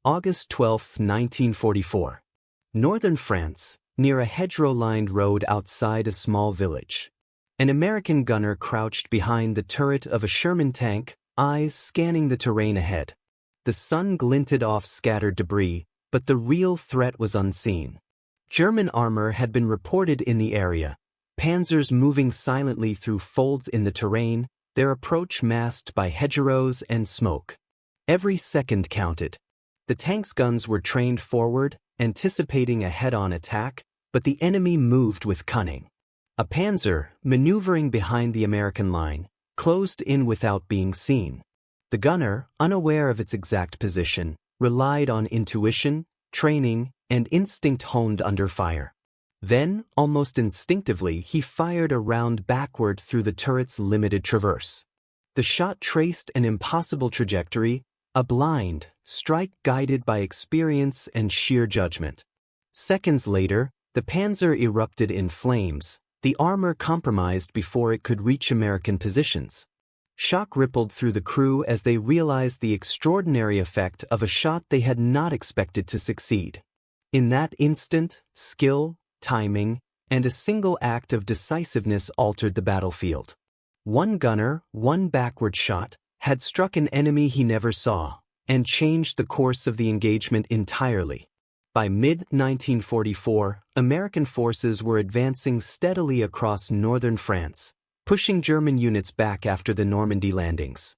August 12, 1944. Northern France, near a hedgerow-lined road outside a small village. An American gunner crouched behind the turret of a Sherman tank, eyes scanning the terrain ahead. The sun glinted off scattered debris, but the real threat was unseen. German armor had been reported in the area, panzers moving silently through folds in the terrain, their approach masked by hedgerows and smoke. Every second counted. The tank's guns were trained forward, anticipating a head-on attack, but the enemy moved with cunning. A panzer, maneuvering behind the American line, closed in without being seen. The gunner, unaware of its exact position, relied on intuition, training, and instinct honed under fire. Then, almost instinctively, he fired a round backward through the turret's limited traverse. The shot traced an impossible trajectory, a blind strike guided by experience and sheer judgment. Seconds later, the panzer erupted in flames, the armor compromised before it could reach American positions. Shock rippled through the crew as they realized the extraordinary effect of a shot they had not expected to succeed. In that instant, skill, timing, and a single act of decisiveness altered the battlefield. One gunner, one backward shot, had struck an enemy he never saw, and changed the course of the engagement entirely. By mid-1944, American forces were advancing steadily across northern France, pushing German units back after the Normandy landings.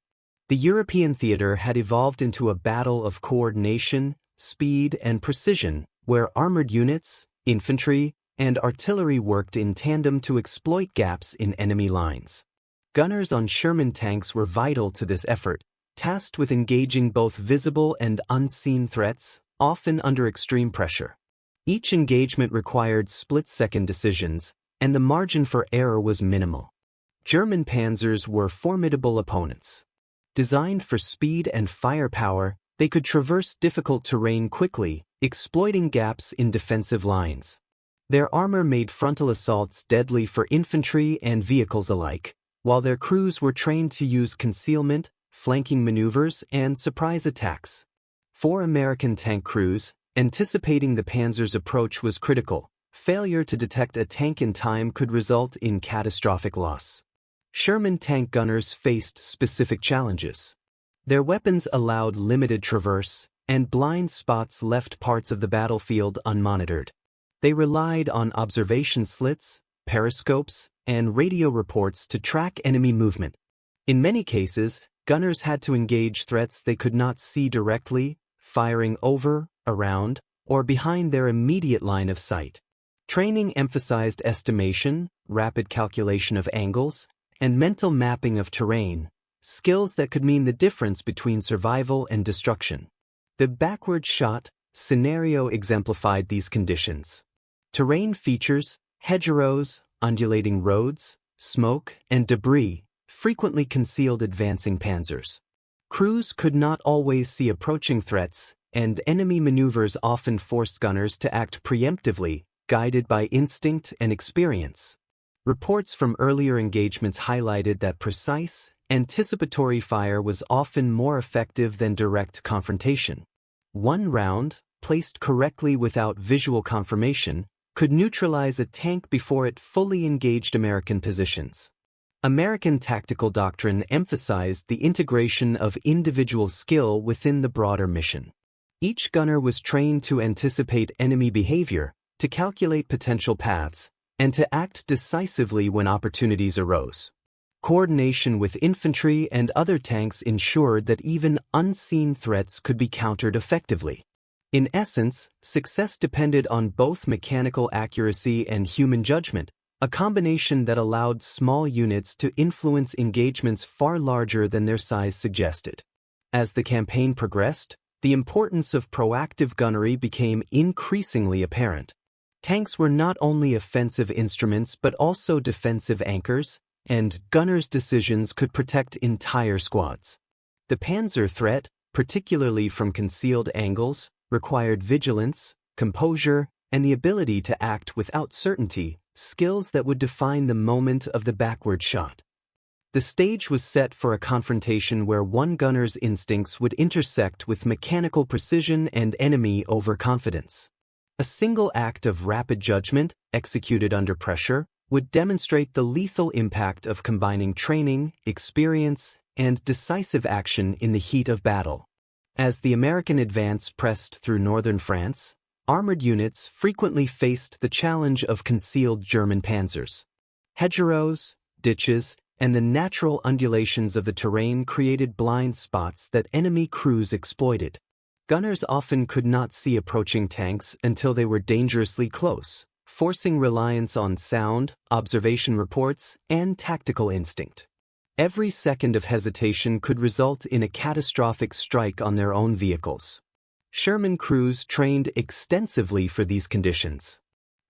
The European theater had evolved into a battle of coordination, speed, and precision, where armored units, infantry, and artillery worked in tandem to exploit gaps in enemy lines. Gunners on Sherman tanks were vital to this effort, tasked with engaging both visible and unseen threats, often under extreme pressure. Each engagement required split-second decisions, and the margin for error was minimal. German panzers were formidable opponents. Designed for speed and firepower, they could traverse difficult terrain quickly, exploiting gaps in defensive lines. Their armor made frontal assaults deadly for infantry and vehicles alike, while their crews were trained to use concealment, flanking maneuvers, and surprise attacks. For American tank crews, anticipating the panzer's approach was critical. Failure to detect a tank in time could result in catastrophic loss. Sherman tank gunners faced specific challenges. Their weapons allowed limited traverse, and blind spots left parts of the battlefield unmonitored. They relied on observation slits, periscopes, and radio reports to track enemy movement. In many cases, gunners had to engage threats they could not see directly, firing over, around, or behind their immediate line of sight. Training emphasized estimation, rapid calculation of angles, and mental mapping of terrain, skills that could mean the difference between survival and destruction. The backward shot scenario exemplified these conditions. Terrain features, hedgerows, undulating roads, smoke, and debris frequently concealed advancing panzers. Crews could not always see approaching threats, and enemy maneuvers often forced gunners to act preemptively, guided by instinct and experience. Reports from earlier engagements highlighted that precise, anticipatory fire was often more effective than direct confrontation. One round, placed correctly without visual confirmation, could neutralize a tank before it fully engaged American positions. American tactical doctrine emphasized the integration of individual skill within the broader mission. Each gunner was trained to anticipate enemy behavior, to calculate potential paths, and to act decisively when opportunities arose. Coordination with infantry and other tanks ensured that even unseen threats could be countered effectively. In essence, success depended on both mechanical accuracy and human judgment, a combination that allowed small units to influence engagements far larger than their size suggested. As the campaign progressed, the importance of proactive gunnery became increasingly apparent. Tanks were not only offensive instruments but also defensive anchors, and gunners' decisions could protect entire squads. The panzer threat, particularly from concealed angles, required vigilance, composure, and the ability to act without certainty, skills that would define the moment of the backward shot. The stage was set for a confrontation where one gunner's instincts would intersect with mechanical precision and enemy overconfidence. A single act of rapid judgment, executed under pressure, would demonstrate the lethal impact of combining training, experience, and decisive action in the heat of battle. As the American advance pressed through northern France, armored units frequently faced the challenge of concealed German panzers. Hedgerows, ditches, and the natural undulations of the terrain created blind spots that enemy crews exploited. Gunners often could not see approaching tanks until they were dangerously close, forcing reliance on sound, observation reports, and tactical instinct. Every second of hesitation could result in a catastrophic strike on their own vehicles. Sherman crews trained extensively for these conditions.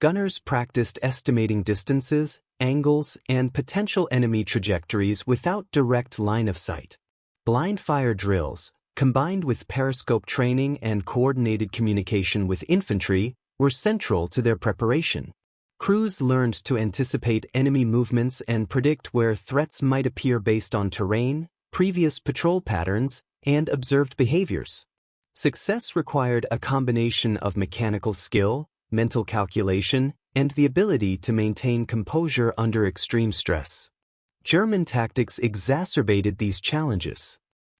Gunners practiced estimating distances, angles, and potential enemy trajectories without direct line of sight. Blind fire drills, combined with periscope training and coordinated communication with infantry, were central to their preparation. Crews learned to anticipate enemy movements and predict where threats might appear based on terrain, previous patrol patterns, and observed behaviors. Success required a combination of mechanical skill, mental calculation, and the ability to maintain composure under extreme stress. German tactics exacerbated these challenges.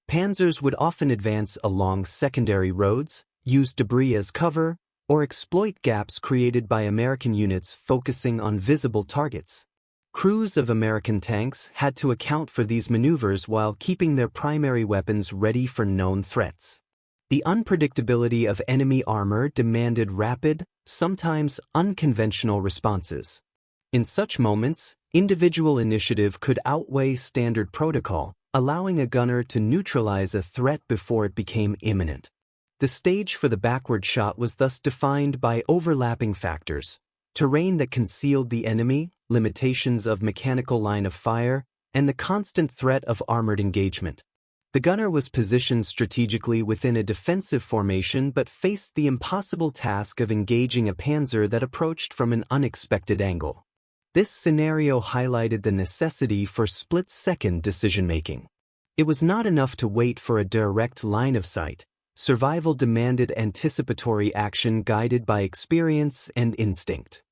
Panzers would often advance along secondary roads, use debris as cover, or exploit gaps created by American units focusing on visible targets. Crews of American tanks had to account for these maneuvers while keeping their primary weapons ready for known threats. The unpredictability of enemy armor demanded rapid, sometimes unconventional responses. In such moments, individual initiative could outweigh standard protocol, allowing a gunner to neutralize a threat before it became imminent. The stage for the backward shot was thus defined by overlapping factors: terrain that concealed the enemy, limitations of mechanical line of fire, and the constant threat of armored engagement. The gunner was positioned strategically within a defensive formation but faced the impossible task of engaging a panzer that approached from an unexpected angle. This scenario highlighted the necessity for split-second decision-making. It was not enough to wait for a direct line of sight. Survival demanded anticipatory action guided by experience and instinct.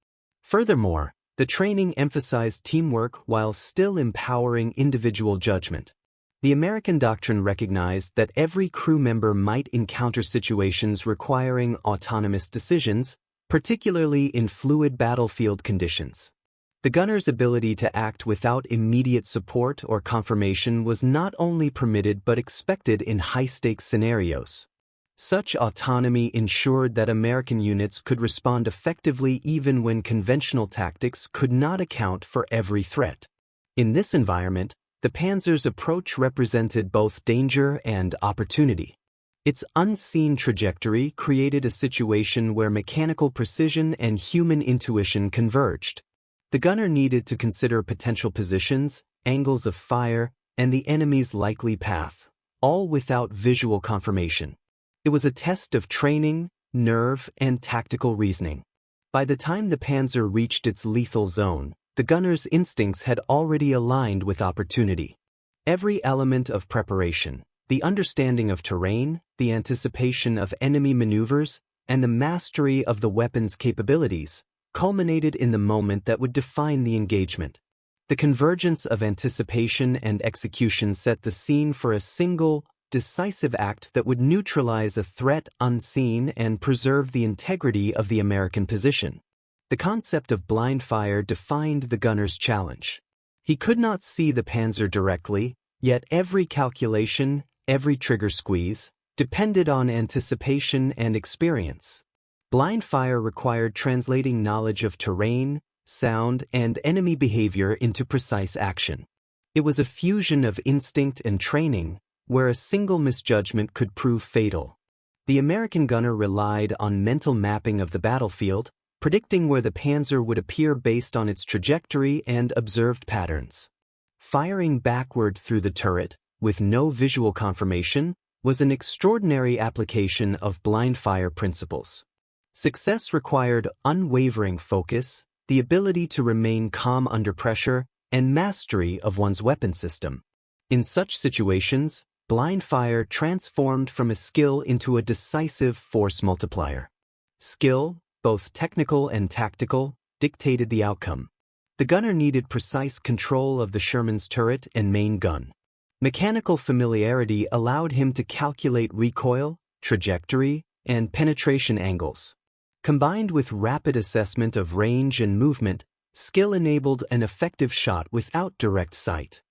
Furthermore, the training emphasized teamwork while still empowering individual judgment. The American doctrine recognized that every crew member might encounter situations requiring autonomous decisions, particularly in fluid battlefield conditions. The gunner's ability to act without immediate support or confirmation was not only permitted but expected in high-stakes scenarios. Such autonomy ensured that American units could respond effectively even when conventional tactics could not account for every threat. In this environment, the Panzer's approach represented both danger and opportunity. Its unseen trajectory created a situation where mechanical precision and human intuition converged. The gunner needed to consider potential positions, angles of fire, and the enemy's likely path, all without visual confirmation. It was a test of training, nerve, and tactical reasoning. By the time the Panzer reached its lethal zone, the gunner's instincts had already aligned with opportunity. Every element of preparation, the understanding of terrain, the anticipation of enemy maneuvers, and the mastery of the weapon's capabilities, culminated in the moment that would define the engagement. The convergence of anticipation and execution set the scene for a single, decisive act that would neutralize a threat unseen and preserve the integrity of the American position. The concept of blind fire defined the gunner's challenge. He could not see the Panzer directly, yet every calculation, every trigger squeeze, depended on anticipation and experience. Blind fire required translating knowledge of terrain, sound, and enemy behavior into precise action. It was a fusion of instinct and training, where a single misjudgment could prove fatal. The American gunner relied on mental mapping of the battlefield, predicting where the Panzer would appear based on its trajectory and observed patterns. Firing backward through the turret, with no visual confirmation, was an extraordinary application of blind fire principles. Success required unwavering focus, the ability to remain calm under pressure, and mastery of one's weapon system. In such situations, blind fire transformed from a skill into a decisive force multiplier. Skill, both technical and tactical, dictated the outcome. The gunner needed precise control of the Sherman's turret and main gun. Mechanical familiarity allowed him to calculate recoil, trajectory, and penetration angles. Combined with rapid assessment of range and movement, skill enabled an effective shot without direct sight.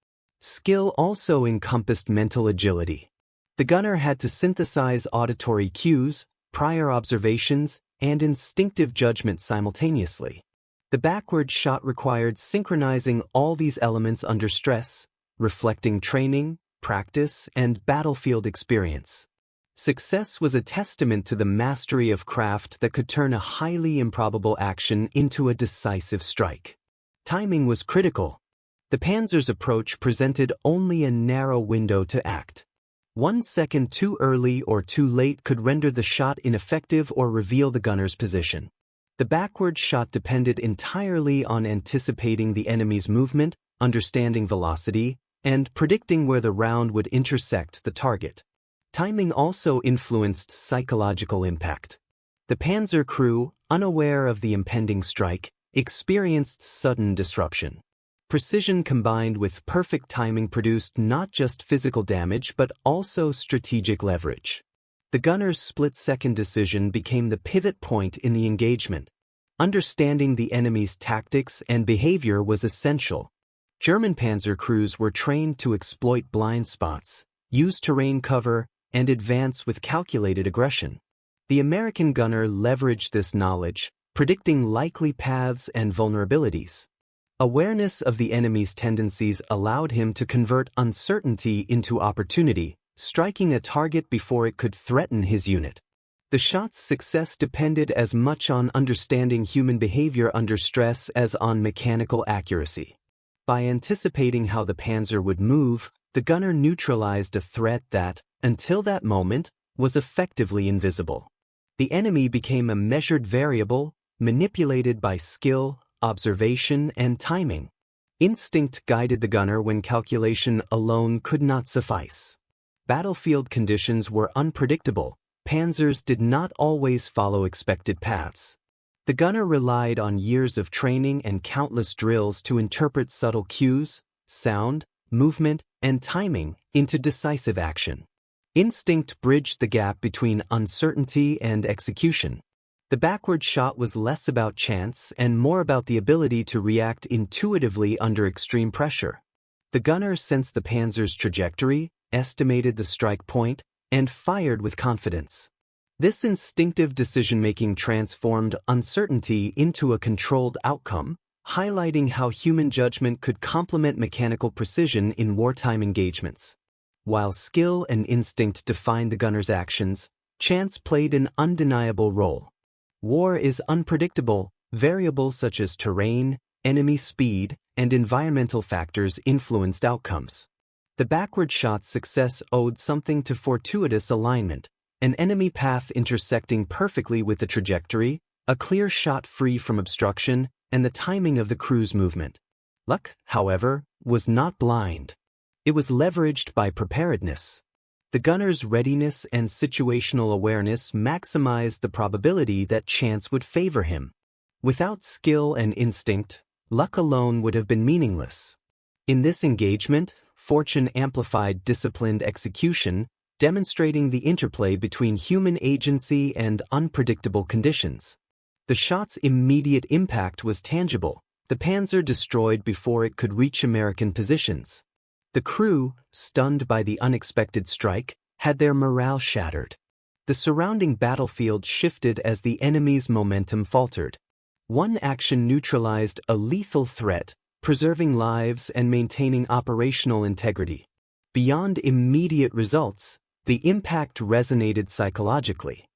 Skill also encompassed mental agility. The gunner had to synthesize auditory cues, prior observations, and instinctive judgment simultaneously. The backward shot required synchronizing all these elements under stress, reflecting training, practice, and battlefield experience. Success was a testament to the mastery of craft that could turn a highly improbable action into a decisive strike. Timing was critical. The Panzer's approach presented only a narrow window to act. 1 second too early or too late could render the shot ineffective or reveal the gunner's position. The backward shot depended entirely on anticipating the enemy's movement, understanding velocity, and predicting where the round would intersect the target. Timing also influenced psychological impact. The Panzer crew, unaware of the impending strike, experienced sudden disruption. Precision combined with perfect timing produced not just physical damage but also strategic leverage. The gunner's split-second decision became the pivot point in the engagement. Understanding the enemy's tactics and behavior was essential. German Panzer crews were trained to exploit blind spots, use terrain cover, and advance with calculated aggression. The American gunner leveraged this knowledge, predicting likely paths and vulnerabilities. Awareness of the enemy's tendencies allowed him to convert uncertainty into opportunity, striking a target before it could threaten his unit. The shot's success depended as much on understanding human behavior under stress as on mechanical accuracy. By anticipating how the Panzer would move, the gunner neutralized a threat that, until that moment, was effectively invisible. The enemy became a measured variable, manipulated by skill, observation, and timing. Instinct guided the gunner when calculation alone could not suffice. Battlefield conditions were unpredictable. Panzers did not always follow expected paths. The gunner relied on years of training and countless drills to interpret subtle cues, sound, movement, and timing into decisive action. Instinct bridged the gap between uncertainty and execution. The backward shot was less about chance and more about the ability to react intuitively under extreme pressure. The gunner sensed the Panzer's trajectory, estimated the strike point, and fired with confidence. This instinctive decision-making transformed uncertainty into a controlled outcome, highlighting how human judgment could complement mechanical precision in wartime engagements. While skill and instinct defined the gunner's actions, chance played an undeniable role. War is unpredictable. Variables such as terrain, enemy speed, and environmental factors influenced outcomes. The backward shot's success owed something to fortuitous alignment, an enemy path intersecting perfectly with the trajectory, a clear shot free from obstruction, and the timing of the crew's movement. Luck, however, was not blind. It was leveraged by preparedness. The gunner's readiness and situational awareness maximized the probability that chance would favor him. Without skill and instinct, luck alone would have been meaningless. In this engagement, fortune amplified disciplined execution, demonstrating the interplay between human agency and unpredictable conditions. The shot's immediate impact was tangible. The Panzer destroyed before it could reach American positions. The crew, stunned by the unexpected strike, had their morale shattered. The surrounding battlefield shifted as the enemy's momentum faltered. One action neutralized a lethal threat, preserving lives and maintaining operational integrity. Beyond immediate results, the impact resonated psychologically.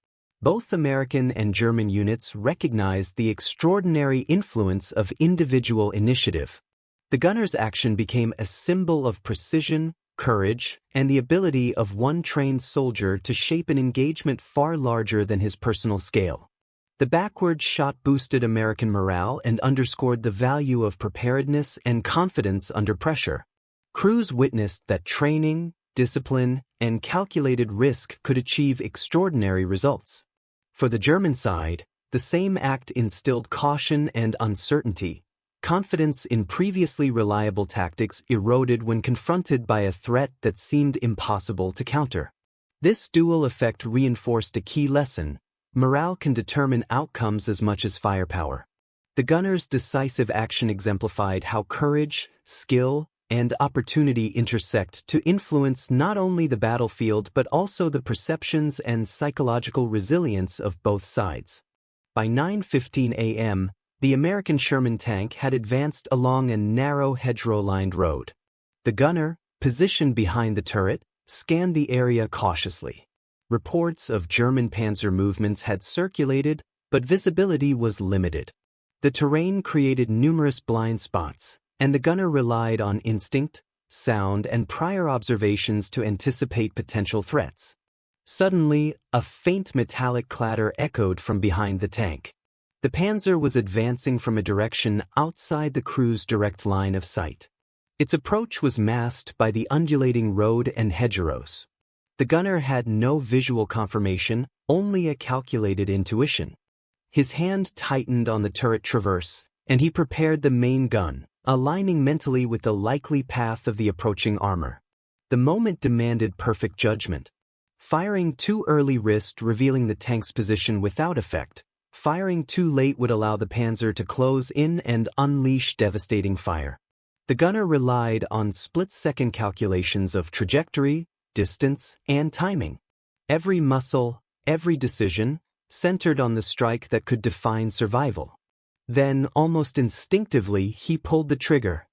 Both American and German units recognized the extraordinary influence of individual initiative. The gunner's action became a symbol of precision, courage, and the ability of one trained soldier to shape an engagement far larger than his personal scale. The backward shot boosted American morale and underscored the value of preparedness and confidence under pressure. Crews witnessed that training, discipline, and calculated risk could achieve extraordinary results. For the German side, the same act instilled caution and uncertainty. Confidence in previously reliable tactics eroded when confronted by a threat that seemed impossible to counter. This dual effect reinforced a key lesson: morale can determine outcomes as much as firepower. The gunners' decisive action exemplified how courage, skill, and opportunity intersect to influence not only the battlefield but also the perceptions and psychological resilience of both sides. By 9:15 a.m., the American Sherman tank had advanced along a narrow hedgerow-lined road. The gunner, positioned behind the turret, scanned the area cautiously. Reports of German Panzer movements had circulated, but visibility was limited. The terrain created numerous blind spots, and the gunner relied on instinct, sound, and prior observations to anticipate potential threats. Suddenly, a faint metallic clatter echoed from behind the tank. The Panzer was advancing from a direction outside the crew's direct line of sight. Its approach was masked by the undulating road and hedgerows. The gunner had no visual confirmation, only a calculated intuition. His hand tightened on the turret traverse, and he prepared the main gun, aligning mentally with the likely path of the approaching armor. The moment demanded perfect judgment. Firing too early risked revealing the tank's position without effect. Firing too late would allow the Panzer to close in and unleash devastating fire. The gunner relied on split-second calculations of trajectory, distance, and timing. Every muscle, every decision, centered on the strike that could define survival. Then, almost instinctively, he pulled the trigger.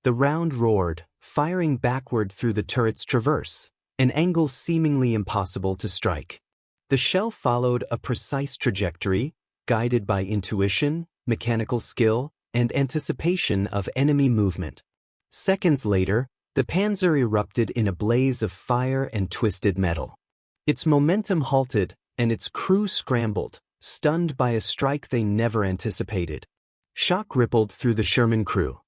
The round roared, firing backward through the turret's traverse, an angle seemingly impossible to strike. The shell followed a precise trajectory, guided by intuition, mechanical skill, and anticipation of enemy movement. Seconds later, the Panzer erupted in a blaze of fire and twisted metal. Its momentum halted, and its crew scrambled, stunned by a strike they never anticipated. Shock rippled through the Sherman crew.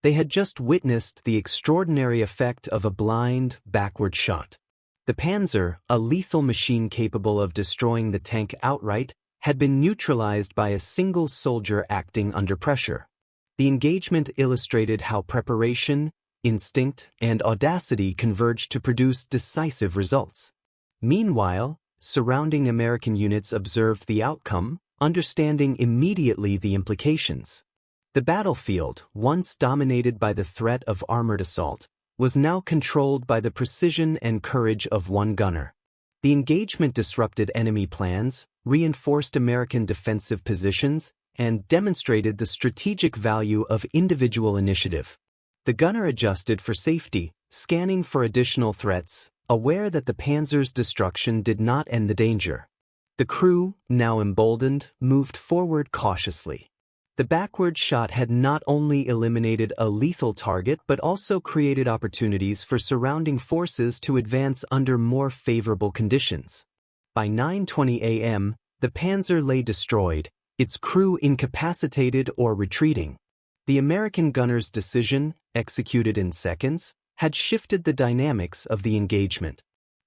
They had just witnessed the extraordinary effect of a blind, backward shot. The Panzer, a lethal machine capable of destroying the tank outright, had been neutralized by a single soldier acting under pressure. The engagement illustrated how preparation, instinct, and audacity converged to produce decisive results. Meanwhile, surrounding American units observed the outcome, understanding immediately the implications. The battlefield, once dominated by the threat of armored assault, was now controlled by the precision and courage of one gunner. The engagement disrupted enemy plans, reinforced American defensive positions, and demonstrated the strategic value of individual initiative. The gunner adjusted for safety, scanning for additional threats, aware that the Panzer's destruction did not end the danger. The crew, now emboldened, moved forward cautiously. The backward shot had not only eliminated a lethal target but also created opportunities for surrounding forces to advance under more favorable conditions. By 9:20 a.m., the Panzer lay destroyed, its crew incapacitated or retreating. The American gunner's decision, executed in seconds, had shifted the dynamics of the engagement.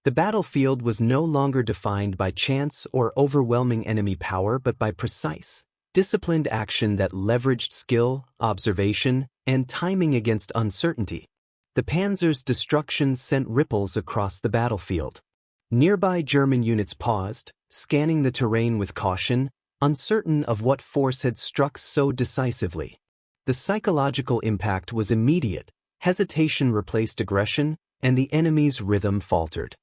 The battlefield was no longer defined by chance or overwhelming enemy power but by precise, disciplined action that leveraged skill, observation, and timing against uncertainty. The Panzer's destruction sent ripples across the battlefield. Nearby German units paused, scanning the terrain with caution, uncertain of what force had struck so decisively. The psychological impact was immediate. Hesitation replaced aggression, and the enemy's rhythm faltered.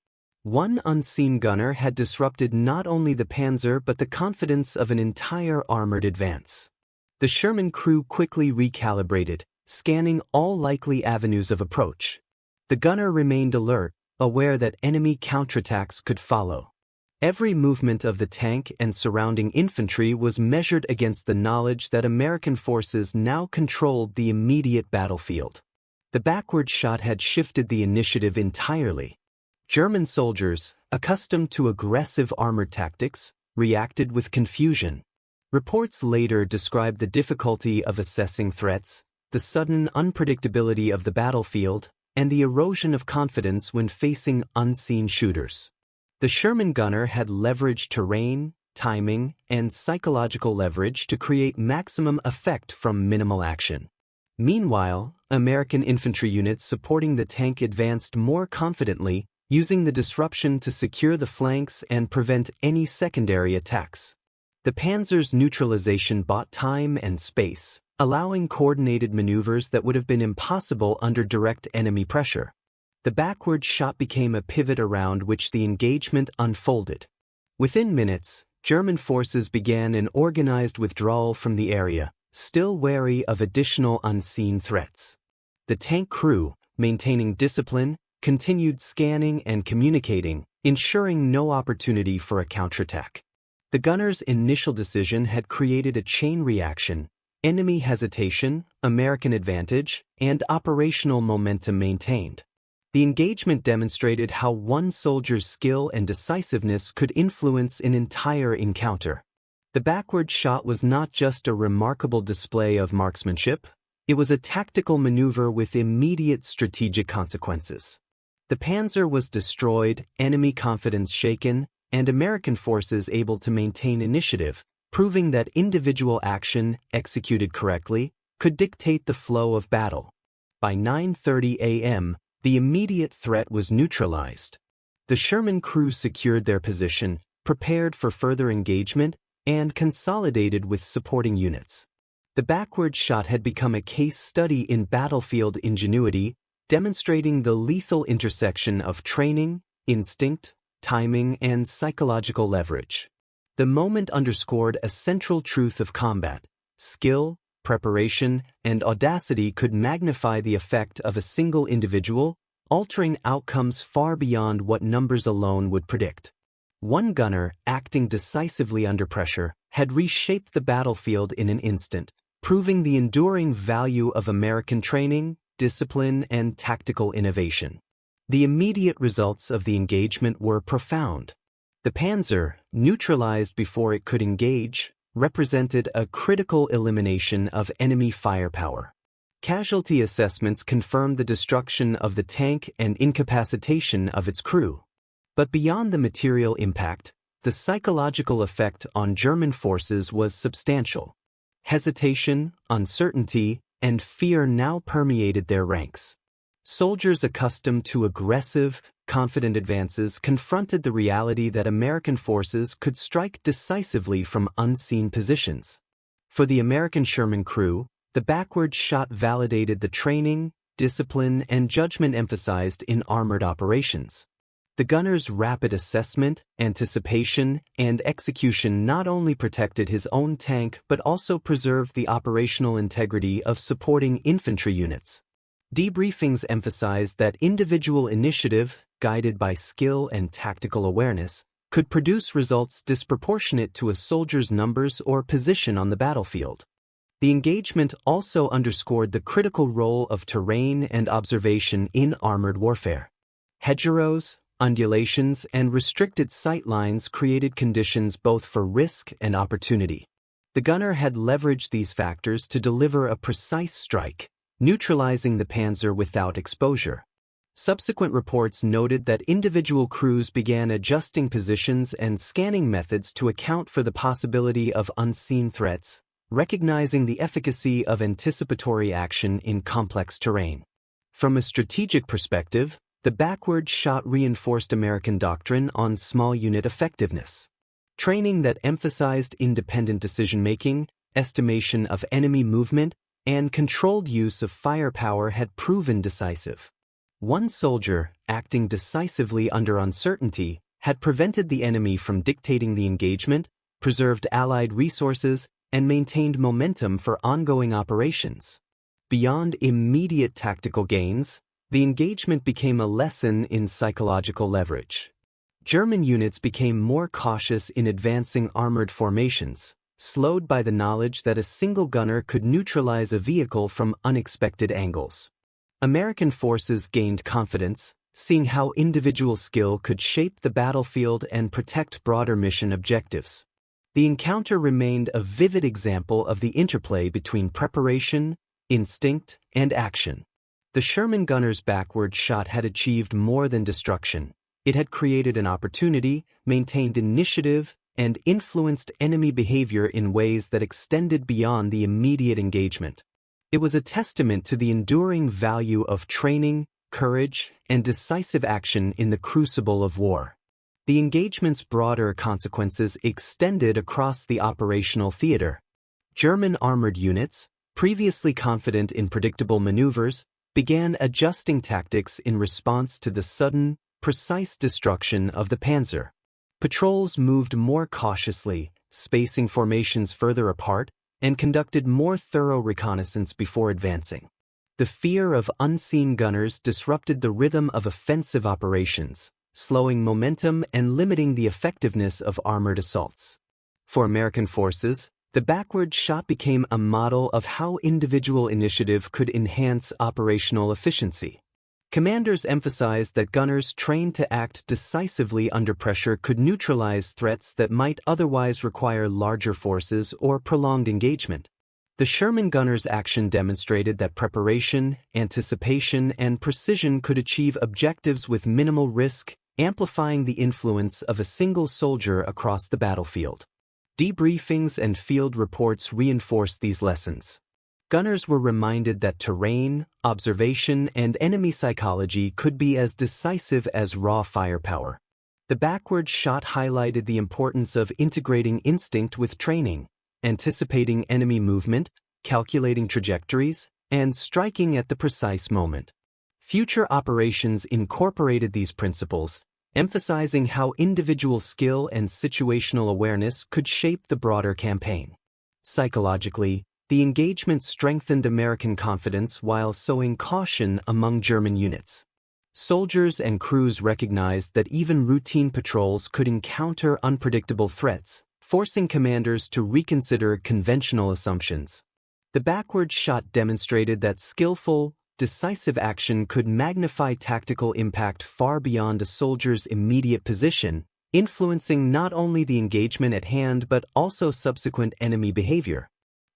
One unseen gunner had disrupted not only the Panzer but the confidence of an entire armored advance. The Sherman crew quickly recalibrated, scanning all likely avenues of approach. The gunner remained alert, aware that enemy counterattacks could follow. Every movement of the tank and surrounding infantry was measured against the knowledge that American forces now controlled the immediate battlefield. The backward shot had shifted the initiative entirely. German soldiers, accustomed to aggressive armored tactics, reacted with confusion. Reports later described the difficulty of assessing threats, the sudden unpredictability of the battlefield, and the erosion of confidence when facing unseen shooters. The Sherman gunner had leveraged terrain, timing, and psychological leverage to create maximum effect from minimal action. Meanwhile, American infantry units supporting the tank advanced more confidently, using the disruption to secure the flanks and prevent any secondary attacks. The Panzer's neutralization bought time and space, allowing coordinated maneuvers that would have been impossible under direct enemy pressure. The backward shot became a pivot around which the engagement unfolded. Within minutes, German forces began an organized withdrawal from the area, still wary of additional unseen threats. The tank crew, maintaining discipline, continued scanning and communicating, ensuring no opportunity for a counterattack. The gunner's initial decision had created a chain reaction: enemy hesitation, American advantage, and operational momentum maintained. The engagement demonstrated how one soldier's skill and decisiveness could influence an entire encounter. The backward shot was not just a remarkable display of marksmanship, it was a tactical maneuver with immediate strategic consequences. The Panzer was destroyed, enemy confidence shaken, and American forces able to maintain initiative, proving that individual action, executed correctly, could dictate the flow of battle. By 9:30 a.m., the immediate threat was neutralized. The Sherman crew secured their position, prepared for further engagement, and consolidated with supporting units. The backward shot had become a case study in battlefield ingenuity, demonstrating the lethal intersection of training, instinct, timing, and psychological leverage. The moment underscored a central truth of combat: skill, preparation, and audacity could magnify the effect of a single individual, altering outcomes far beyond what numbers alone would predict. One gunner, acting decisively under pressure, had reshaped the battlefield in an instant, proving the enduring value of American training, discipline, and tactical innovation. The immediate results of the engagement were profound. The Panzer, neutralized before it could engage, represented a critical elimination of enemy firepower. Casualty assessments confirmed the destruction of the tank and incapacitation of its crew. But beyond the material impact, the psychological effect on German forces was substantial. Hesitation, uncertainty, and fear now permeated their ranks. Soldiers accustomed to aggressive, confident advances confronted the reality that American forces could strike decisively from unseen positions. For the American Sherman crew, the backward shot validated the training, discipline, and judgment emphasized in armored operations. The gunner's rapid assessment, anticipation, and execution not only protected his own tank but also preserved the operational integrity of supporting infantry units. Debriefings emphasized that individual initiative, guided by skill and tactical awareness, could produce results disproportionate to a soldier's numbers or position on the battlefield. The engagement also underscored the critical role of terrain and observation in armored warfare. Hedgerows, undulations, and restricted sight lines created conditions both for risk and opportunity. The gunner had leveraged these factors to deliver a precise strike, neutralizing the Panzer without exposure. Subsequent reports noted that individual crews began adjusting positions and scanning methods to account for the possibility of unseen threats, recognizing the efficacy of anticipatory action in complex terrain. From a strategic perspective, the backward shot reinforced American doctrine on small unit effectiveness. Training that emphasized independent decision-making, estimation of enemy movement, and controlled use of firepower had proven decisive. One soldier, acting decisively under uncertainty, had prevented the enemy from dictating the engagement, preserved Allied resources, and maintained momentum for ongoing operations. Beyond immediate tactical gains, the engagement became a lesson in psychological leverage. German units became more cautious in advancing armored formations, slowed by the knowledge that a single gunner could neutralize a vehicle from unexpected angles. American forces gained confidence, seeing how individual skill could shape the battlefield and protect broader mission objectives. The encounter remained a vivid example of the interplay between preparation, instinct, and action. The Sherman gunner's backward shot had achieved more than destruction. It had created an opportunity, maintained initiative, and influenced enemy behavior in ways that extended beyond the immediate engagement. It was a testament to the enduring value of training, courage, and decisive action in the crucible of war. The engagement's broader consequences extended across the operational theater. German armored units, previously confident in predictable maneuvers, began adjusting tactics in response to the sudden, precise destruction of the Panzer. Patrols moved more cautiously, spacing formations further apart, and conducted more thorough reconnaissance before advancing. The fear of unseen gunners disrupted the rhythm of offensive operations, slowing momentum and limiting the effectiveness of armored assaults. For American forces, the backward shot became a model of how individual initiative could enhance operational efficiency. Commanders emphasized that gunners trained to act decisively under pressure could neutralize threats that might otherwise require larger forces or prolonged engagement. The Sherman gunner's action demonstrated that preparation, anticipation, and precision could achieve objectives with minimal risk, amplifying the influence of a single soldier across the battlefield. Debriefings and field reports reinforced these lessons. Gunners were reminded that terrain, observation, and enemy psychology could be as decisive as raw firepower. The backward shot highlighted the importance of integrating instinct with training, anticipating enemy movement, calculating trajectories, and striking at the precise moment. Future operations incorporated these principles, emphasizing how individual skill and situational awareness could shape the broader campaign. Psychologically, the engagement strengthened American confidence while sowing caution among German units. Soldiers and crews recognized that even routine patrols could encounter unpredictable threats, forcing commanders to reconsider conventional assumptions. The backward shot demonstrated that skillful, decisive action could magnify tactical impact far beyond a soldier's immediate position, influencing not only the engagement at hand but also subsequent enemy behavior.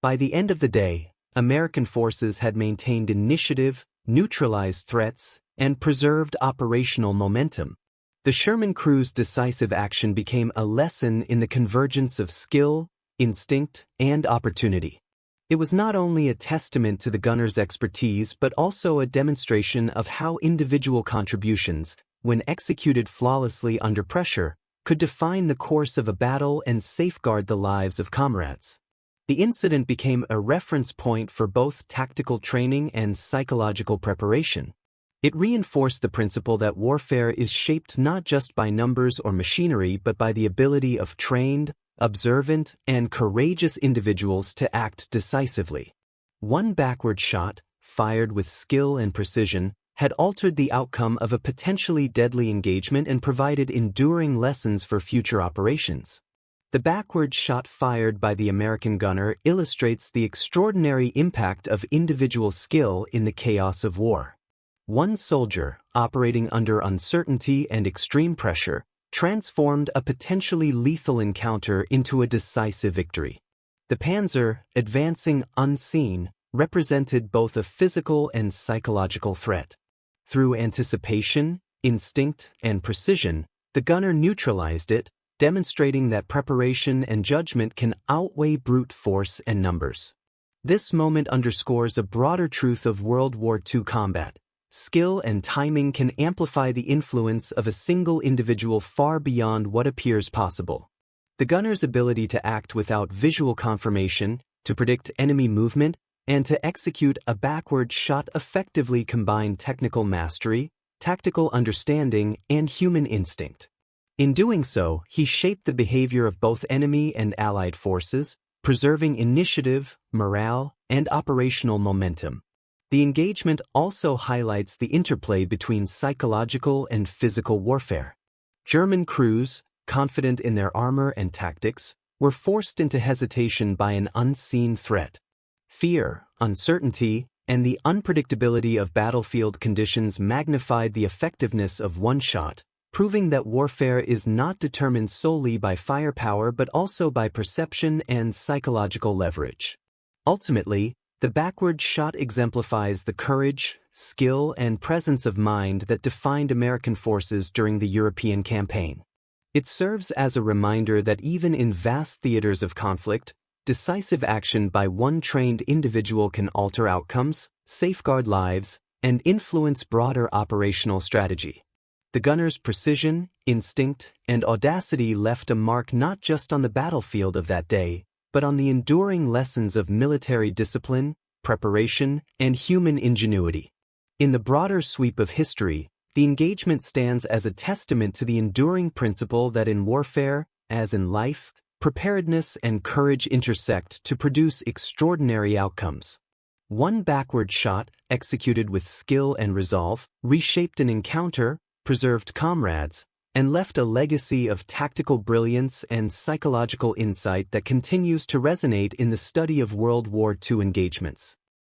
By the end of the day, American forces had maintained initiative, neutralized threats, and preserved operational momentum. The Sherman crew's decisive action became a lesson in the convergence of skill, instinct, and opportunity. It was not only a testament to the gunner's expertise but also a demonstration of how individual contributions, when executed flawlessly under pressure, could define the course of a battle and safeguard the lives of comrades. The incident became a reference point for both tactical training and psychological preparation. It reinforced the principle that warfare is shaped not just by numbers or machinery but by the ability of trained, observant, and courageous individuals to act decisively. One backward shot, fired with skill and precision, had altered the outcome of a potentially deadly engagement and provided enduring lessons for future operations. The backward shot fired by the American gunner illustrates the extraordinary impact of individual skill in the chaos of war. One soldier, operating under uncertainty and extreme pressure, transformed a potentially lethal encounter into a decisive victory. The Panzer, advancing unseen, represented both a physical and psychological threat. Through anticipation, instinct, and precision, the gunner neutralized it, demonstrating that preparation and judgment can outweigh brute force and numbers. This moment underscores a broader truth of World War II combat. Skill and timing can amplify the influence of a single individual far beyond what appears possible. The gunner's ability to act without visual confirmation, to predict enemy movement, and to execute a backward shot effectively combined technical mastery, tactical understanding, and human instinct. In doing so, he shaped the behavior of both enemy and allied forces, preserving initiative, morale, and operational momentum. The engagement also highlights the interplay between psychological and physical warfare. German crews, confident in their armor and tactics, were forced into hesitation by an unseen threat. Fear, uncertainty, and the unpredictability of battlefield conditions magnified the effectiveness of one shot, proving that warfare is not determined solely by firepower but also by perception and psychological leverage. Ultimately, the backward shot exemplifies the courage, skill, and presence of mind that defined American forces during the European campaign. It serves as a reminder that even in vast theaters of conflict, decisive action by one trained individual can alter outcomes, safeguard lives, and influence broader operational strategy. The gunner's precision, instinct, and audacity left a mark not just on the battlefield of that day, but on the enduring lessons of military discipline, preparation, and human ingenuity. In the broader sweep of history, the engagement stands as a testament to the enduring principle that in warfare, as in life, preparedness and courage intersect to produce extraordinary outcomes. One backward shot, executed with skill and resolve, reshaped an encounter, preserved comrades, and left a legacy of tactical brilliance and psychological insight that continues to resonate in the study of World War II engagements.